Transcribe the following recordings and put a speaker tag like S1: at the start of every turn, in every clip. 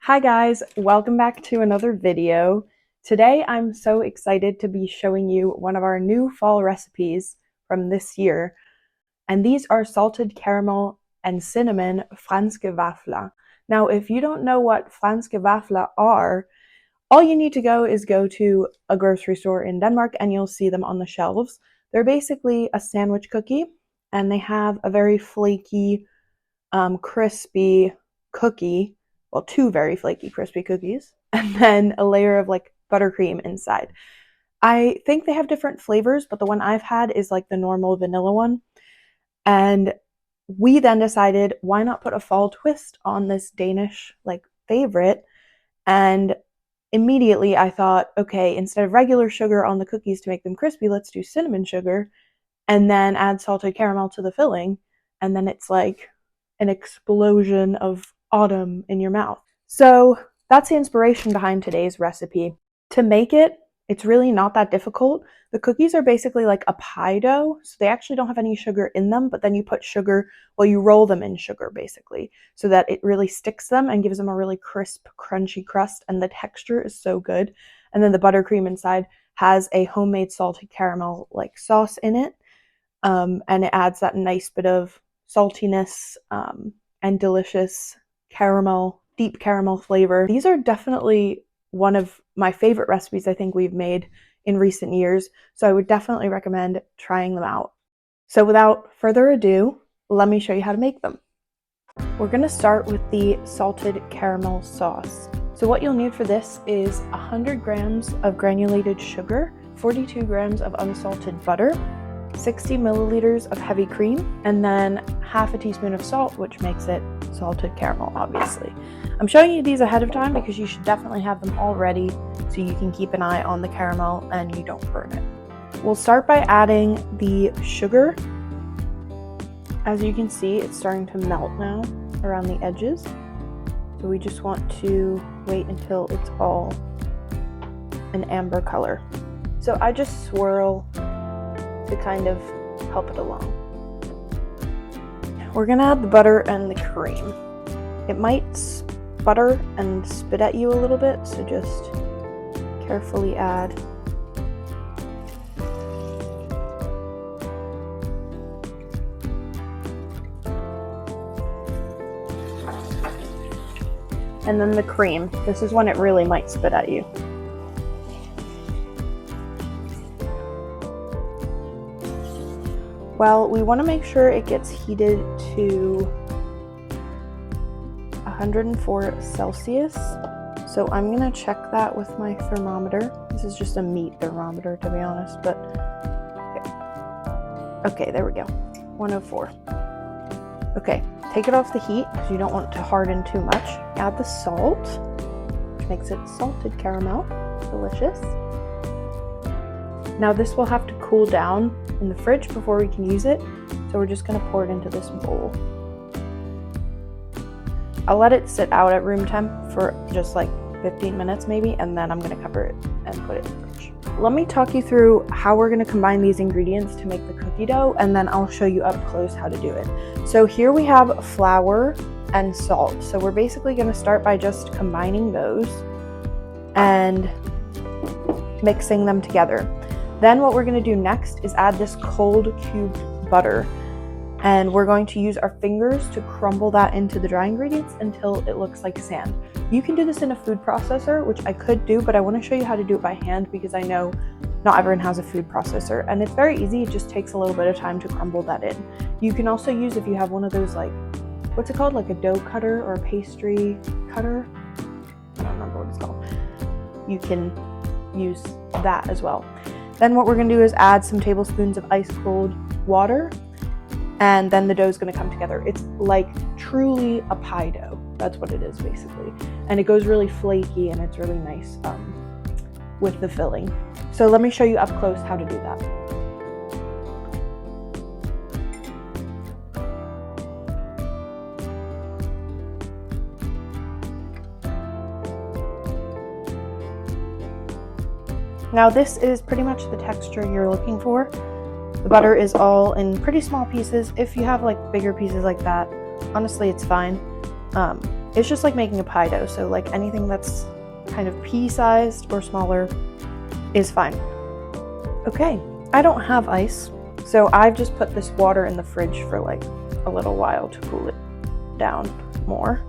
S1: Hi guys, welcome back to another video. Today I'm so excited to be showing you one of our new fall recipes from this year. And these are salted caramel and cinnamon Franske Vafler. Now, if you don't know what Franske Vafler are, all you need to go to a grocery store in Denmark and you'll see them on the shelves. They're basically a sandwich cookie and they have a very flaky, crispy cookie. Well, two very flaky, crispy cookies, and then a layer of like buttercream inside. I think they have different flavors, but the one I've had is like the normal vanilla one. And we then decided, why not put a fall twist on this Danish like favorite? And immediately I thought, okay, instead of regular sugar on the cookies to make them crispy, let's do cinnamon sugar and then add salted caramel to the filling. And then it's like an explosion of autumn in your mouth. So that's the inspiration behind today's recipe. To make it, it's really not that difficult. The cookies are basically like a pie dough, so they actually don't have any sugar in them, but then you put sugar, well, you roll them in sugar basically, so that it really sticks them and gives them a really crisp, crunchy crust, and the texture is so good. And then the buttercream inside has a homemade salted caramel like sauce in it, and it adds that nice bit of saltiness and delicious caramel, deep caramel flavor. These are definitely one of my favorite recipes I think we've made in recent years, so I would definitely recommend trying them out. So without further ado, let me show you how to make them. We're going to start with the salted caramel sauce. So what you'll need for this is 100 grams of granulated sugar, 42 grams of unsalted butter, 60 milliliters of heavy cream, and then half a teaspoon of salt, which makes it salted caramel, obviously. I'm showing you these ahead of time because you should definitely have them all ready so you can keep an eye on the caramel and you don't burn it. We'll start by adding the sugar. As you can see, it's starting to melt now around the edges. So we just want to wait until it's all an amber color. So I just swirl to kind of help it along. We're gonna add the butter and the cream. It might sputter and spit at you a little bit, so just carefully add. And then the cream. This is when it really might spit at you. Well, we want to make sure it gets heated to 104 Celsius. So I'm going to check that with my thermometer. This is just a meat thermometer, to be honest, but okay, there we go. 104. Okay, take it off the heat because you don't want it to harden too much. Add the salt, which makes it salted caramel. Delicious. Now this will have to cool down in the fridge before we can use it, so we're just going to pour it into this bowl. I'll let it sit out at room temp for just like 15 minutes maybe, and then I'm going to cover it and put it in the fridge. Let me talk you through how we're going to combine these ingredients to make the cookie dough, and then I'll show you up close how to do it. So here we have flour and salt. So we're basically going to start by just combining those and mixing them together. Then what we're going to do next is add this cold cubed butter, and we're going to use our fingers to crumble that into the dry ingredients until it looks like sand. You can do this in a food processor, which I could do, but I want to show you how to do it by hand because I know not everyone has a food processor, and it's very easy. It just takes a little bit of time to crumble that in. You can also use, if you have one of those, like, what's it called, like a dough cutter or a pastry cutter, I don't remember what it's called. You can use that as well. Then what we're going to do is add some tablespoons of ice cold water, and then the dough is going to come together. It's like truly a pie dough. That's what it is basically. And it goes really flaky and it's really nice with the filling. So let me show you up close how to do that. Now this is pretty much the texture you're looking for. The butter is all in pretty small pieces. If you have like bigger pieces like that, honestly it's fine. It's just like making a pie dough, so like anything that's kind of pea-sized or smaller is fine. Okay, I don't have ice, so I've just put this water in the fridge for like a little while to cool it down more.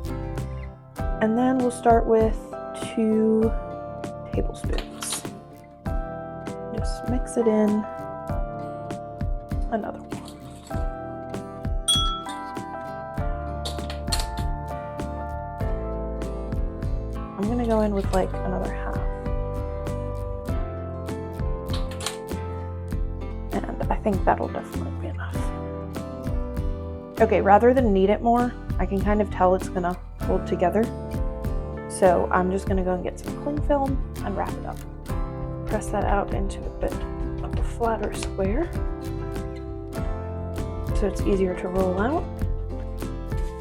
S1: And then we'll start with 2 tablespoons. Just mix it in. Another one. I'm gonna go in with like another half. And I think that'll definitely be enough. Okay, rather than knead it more, I can kind of tell it's gonna hold together. So I'm just gonna go and get some cling film and wrap it up. Press that out into a bit of a flatter square, so it's easier to roll out.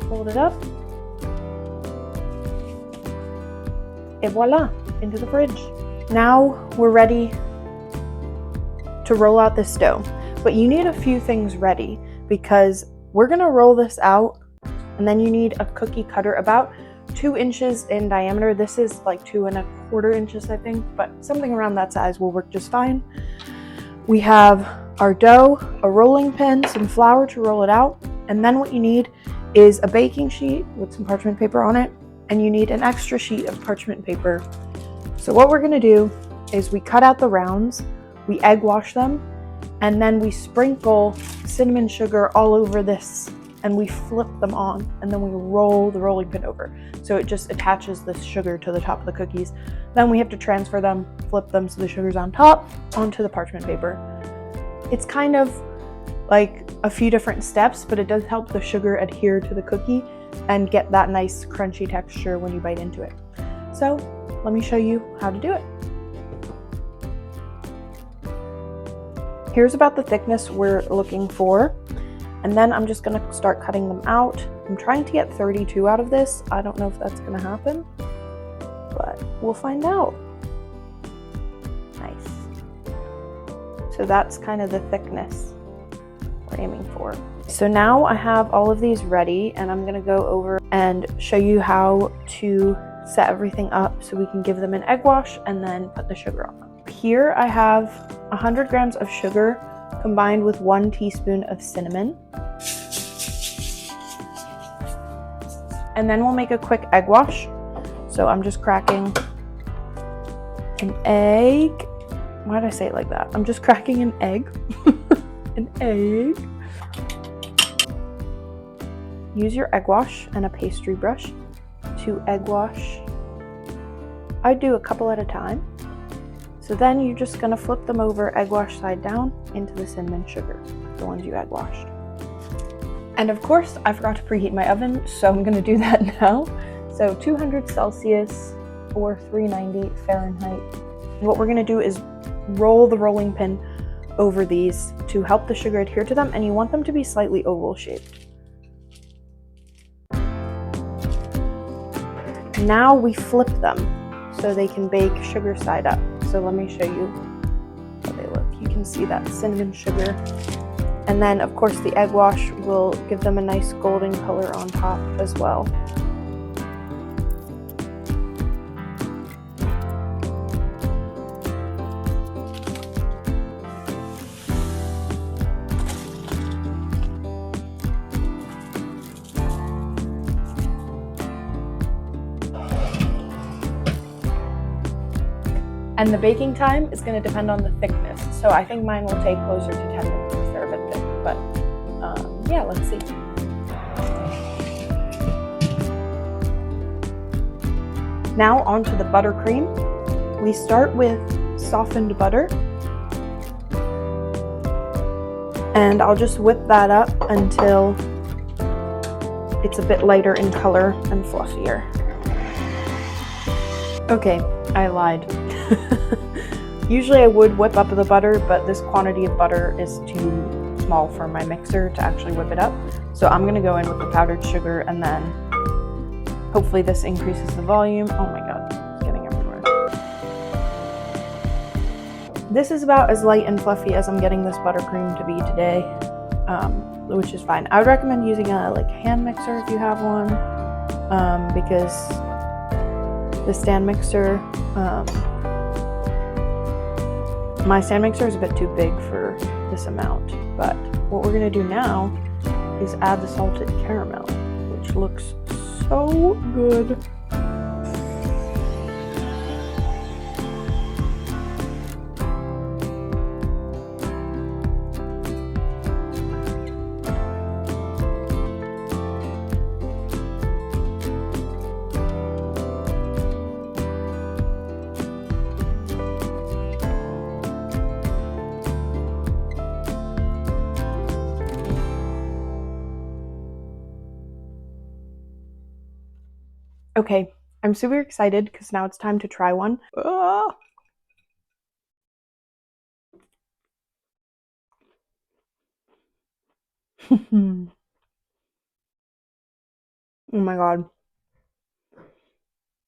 S1: Fold it up. Et voila, into the fridge. Now we're ready to roll out this dough, but you need a few things ready because we're gonna roll this out, and then you need a cookie cutter about 2 inches in diameter. This is like 2 1/4 inches, I think, but something around that size will work just fine. We have our dough, a rolling pin, some flour to roll it out, and then what you need is a baking sheet with some parchment paper on it, and you need an extra sheet of parchment paper. So what we're gonna do is we cut out the rounds, we egg wash them, and then we sprinkle cinnamon sugar all over this, and we flip them on, and then we roll the rolling pin over. So it just attaches the sugar to the top of the cookies. Then we have to transfer them, flip them so the sugar's on top, onto the parchment paper. It's kind of like a few different steps, but it does help the sugar adhere to the cookie and get that nice crunchy texture when you bite into it. So let me show you how to do it. Here's about the thickness we're looking for. And then I'm just gonna start cutting them out. I'm trying to get 32 out of this. I don't know if that's gonna happen, but we'll find out. Nice. So that's kind of the thickness we're aiming for. So now I have all of these ready, and I'm gonna go over and show you how to set everything up so we can give them an egg wash and then put the sugar on them. Here I have 100 grams of sugar combined with 1 teaspoon of cinnamon. And then we'll make a quick egg wash. So I'm just cracking an egg. Why did I say it like that? I'm just cracking an egg. An egg. Use your egg wash and a pastry brush to egg wash. I do a couple at a time. So then you're just gonna flip them over, egg wash side down, into the cinnamon sugar, the ones you egg washed. And of course, I forgot to preheat my oven, so I'm gonna do that now. So 200 Celsius or 390 Fahrenheit. And what we're gonna do is roll the rolling pin over these to help the sugar adhere to them, and you want them to be slightly oval shaped. Now we flip them so they can bake sugar side up. So let me show you how they look. You can see that cinnamon sugar. And then of course the egg wash will give them a nice golden color on top as well. And the baking time is going to depend on the thickness. So I think mine will take closer to 10 minutes if they're a bit thick. But yeah, let's see. Now onto the buttercream. We start with softened butter. And I'll just whip that up until it's a bit lighter in color and fluffier. Okay, I lied. Usually I would whip up the butter, but this quantity of butter is too small for my mixer to actually whip it up. So I'm gonna go in with the powdered sugar, and then hopefully this increases the volume. Oh my god, it's getting everywhere. This is about as light and fluffy as I'm getting this buttercream to be today, which is fine. I would recommend using a hand mixer if you have one. because the stand mixer, my stand mixer is a bit too big for this amount. But what we're gonna do now is add the salted caramel, which looks so good. Okay, I'm super excited because now it's time to try one. Ah! Oh my god.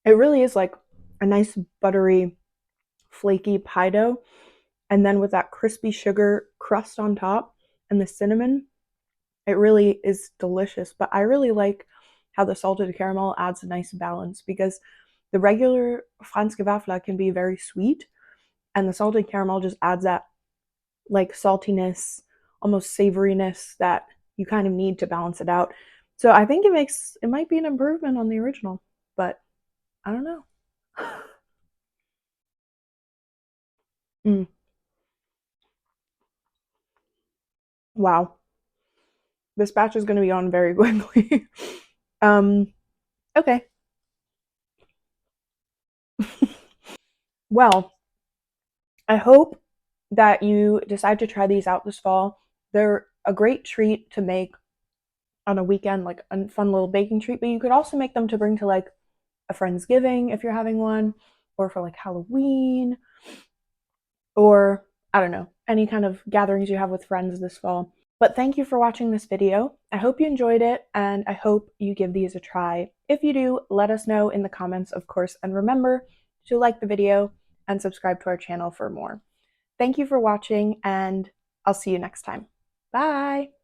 S1: It really is like a nice buttery, flaky pie dough. And then with that crispy sugar crust on top and the cinnamon, it really is delicious. But I really like how the salted caramel adds a nice balance because the regular Franske Vafler can be very sweet, and the salted caramel just adds that like saltiness, almost savoriness that you kind of need to balance it out. So I think it might be an improvement on the original, but I don't know. Mm, wow, this batch is going to be on very quickly. um, okay. Well, I hope that you decide to try these out this fall. They're a great treat to make on a weekend, like a fun little baking treat, but you could also make them to bring to like a Friendsgiving if you're having one, or for like Halloween, or I don't know, any kind of gatherings you have with friends this fall. But thank you for watching this video. I hope you enjoyed it, and I hope you give these a try. If you do, let us know in the comments, of course, and remember to like the video and subscribe to our channel for more. Thank you for watching, and I'll see you next time. Bye!